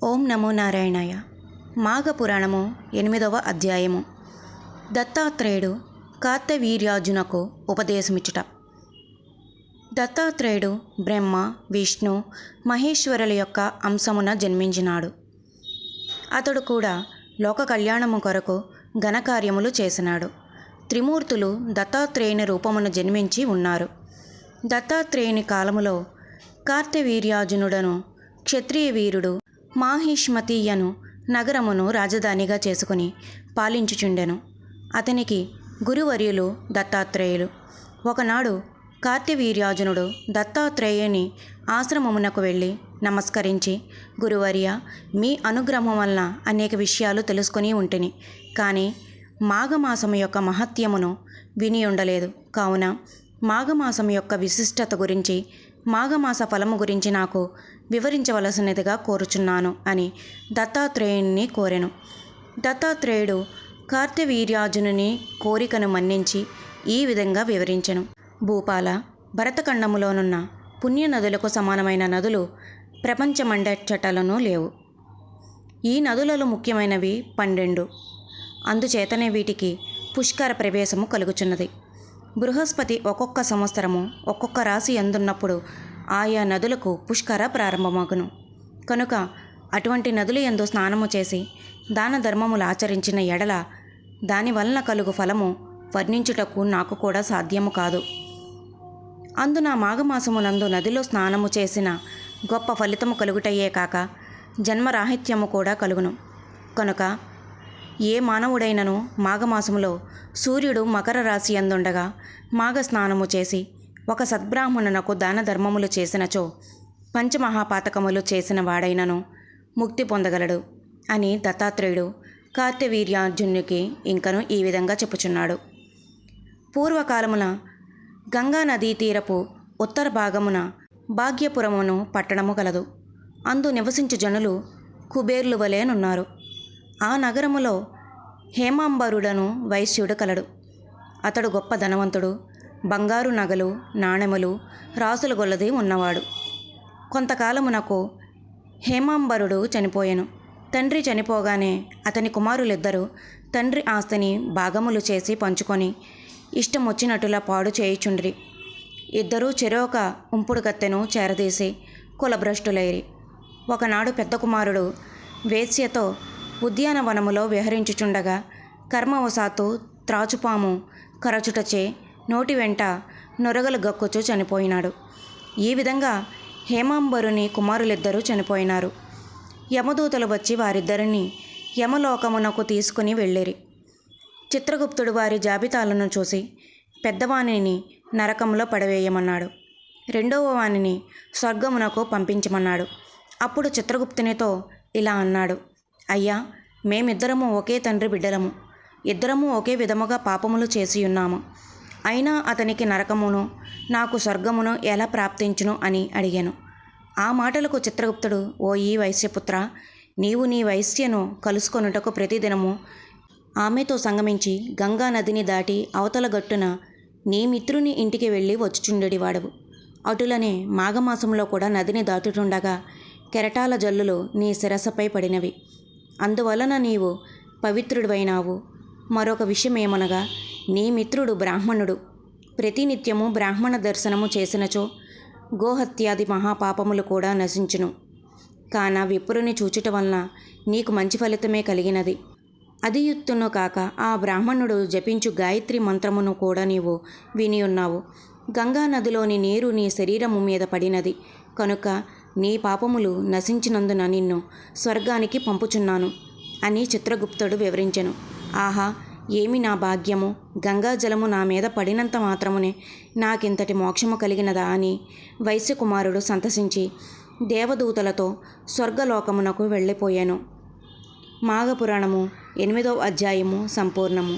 ఓం నమో నారాయణాయ. మాఘపురాణము 8వ అధ్యాయము. దత్తాత్రేయుడు కార్తవీర్యార్జునకు ఉపదేశమిచ్చుట. దత్తాత్రేయుడు బ్రహ్మ, విష్ణు, మహేశ్వరుల యొక్క అంశమున జన్మించినాడు. అతడు కూడా లోక కళ్యాణము కొరకు ఘనకార్యములు చేసినాడు. త్రిమూర్తులు దత్తాత్రేయుని రూపమున జన్మించి ఉన్నారు. దత్తాత్రేయుని కాలములో కార్తవీర్యార్జునుడను క్షత్రియ వీరుడు మాహిష్మతీయను నగరమును రాజధానిగా చేసుకుని పాలించుచుండెను. అతనికి గురువర్యులు దత్తాత్రేయులు. ఒకనాడు కార్తవీర్యార్జునుడు దత్తాత్రేయుని ఆశ్రమమునకు వెళ్ళి నమస్కరించి, గురువర్య, మీ అనుగ్రహం వలన అనేక విషయాలు తెలుసుకొని ఉంటిని, కానీ మాఘమాసము యొక్క మహత్యమును విని ఉండలేదు. కావున మాఘమాసం యొక్క విశిష్టత గురించి, మాఘమాస ఫలము గురించి నాకు వివరించవలసినదిగా కోరుచున్నాను అని దత్తాత్రేయుని కోరెను. దత్తాత్రేయుడు కార్తవీర్యార్జునుని కోరికను మన్నించి ఈ విధంగా వివరించెను. భూపాల, భరతఖండములోనున్న పుణ్య నదులకు సమానమైన నదులు ప్రపంచమండెచ్చటలను లేవు. ఈ నదులలో ముఖ్యమైనవి 12. అందుచేతనే వీటికి పుష్కర ప్రవేశము కలుగుచున్నది. బృహస్పతి ఒక్కొక్క సంవత్సరము ఒక్కొక్క రాశి అందున్నప్పుడు ఆయా నదులకు పుష్కర ప్రారంభమగును. కనుక అటువంటి నదుల యందు స్నానము చేసి దాన ధర్మములు ఆచరించిన ఎడల దాని వలన కలుగు ఫలము వర్ణించుటకు నాకు కూడా సాధ్యము కాదు. అందున మాఘమాసమునందు నదిలో స్నానము చేసిన గొప్ప ఫలితము కలుగుటయే కాక జన్మరాహిత్యము కూడా కలుగును. కనుక ఏ మానవుడైనను మాఘమాసములో సూర్యుడు మకర రాశి అందుండగా మాఘ స్నానము చేసి ఒక సద్బ్రాహ్మణునకు దాన ధర్మములు చేసినచో పంచమహాపాతకములు చేసిన వాడైనను ముక్తి పొందగలడు అని దత్తాత్రేయుడు కార్తవీర్యార్జునునికి ఇంకను ఈ విధంగా చెప్పుచున్నాడు. పూర్వకాలమున గంగా నదీ తీరపు ఉత్తర భాగమున భాగ్యపురమును పట్టణము కలదు. అందు నివసించు జనులు కుబేర్లు వలెనున్నారు. ఆ నగరములో హేమాంబరుడను వైశ్యుడు కలడు. అతడు గొప్ప ధనవంతుడు, బంగారు నగలు, నాణెములు రాసుల గొల్లది ఉన్నవాడు. కొంతకాలమునకు హేమాంబరుడు చనిపోయెను. తండ్రి చనిపోగానే అతని కుమారులిద్దరూ తండ్రి ఆస్తిని భాగములు చేసి పంచుకొని ఇష్టం వచ్చినట్టులా పాడు చేయుచుండ్రి. ఇద్దరూ చెరొక ఉంపుడు కత్తెను చేరదీసి కులభ్రష్టులైరి. ఒకనాడు పెద్ద కుమారుడు వేశ్యతో ఉద్యానవనములో విహరించుచుండగా కర్మవశాత్తు త్రాచుపాము కరచుటచే నోటి వెంట నొరగలు గక్కుచు చనిపోయినాడు. ఈ విధంగా హేమాంబరుని కుమారులిద్దరూ చనిపోయినారు. యమదూతలు వచ్చి వారిద్దరిని యమలోకమునకు తీసుకుని వెళ్ళిరి. చిత్రగుప్తుడు వారి జాబితాలను చూసి పెద్దవానిని నరకంలో పడవేయమన్నాడు, రెండవ వానిని స్వర్గమునకు పంపించమన్నాడు. అప్పుడు చిత్రగుప్తునితో ఇలా అన్నాడు, అయ్యా, మేమిద్దరము ఒకే తండ్రి బిడ్డలము, ఇద్దరము ఒకే విధముగా పాపములు చేసియున్నాము. అయినా అతనికి నరకమును నాకు స్వర్గమును ఎలా ప్రాప్తించును అని అడిగాను. ఆ మాటలకు చిత్రగుప్తుడు, ఓ ఈ వైశ్యపుత్ర, నీవు నీ వైశ్యను కలుసుకొనుటకు ప్రతిదినము ఆమెతో సంగమించి గంగా నదిని దాటి అవతల గట్టున నీ మిత్రుని ఇంటికి వెళ్ళి వచ్చుచుండెడివాడవు. అటులనే మాఘమాసంలో కూడా నదిని దాటుతుండగా కెరటాల జల్లులు నీ శిరస్సుపై పడినవి. అందువలన నీవు పవిత్రుడివైనావు. మరొక విషయమేమనగా, నీ మిత్రుడు బ్రాహ్మణుడు. ప్రతినిత్యము బ్రాహ్మణ దర్శనము చేసినచో గోహత్యాది మహాపాపములు కూడా నశించును. కాన విప్రుని చూచుట వలన నీకు మంచి ఫలితమే కలిగినది. అదియుత్తును కాక ఆ బ్రాహ్మణుడు జపించు గాయత్రి మంత్రమును కూడా నీవు విని ఉన్నావు. గంగా నదిలోని నీరు నీ శరీరము మీద పడినది కనుక నీ పాపములు నశించినందున నిన్ను స్వర్గానికి పంపుచున్నాను అని చిత్రగుప్తుడు వివరించెను. ఆహా, ఏమి నా భాగ్యము! గంగాజలము నా మీద పడినంత మాత్రమునే నాకింతటి మోక్షము కలిగినదా అని వైశ్యకుమారుడు సంతసించి దేవదూతలతో స్వర్గలోకమునకు వెళ్ళిపోయాను. మాఘపురాణము 8వ అధ్యాయము సంపూర్ణము.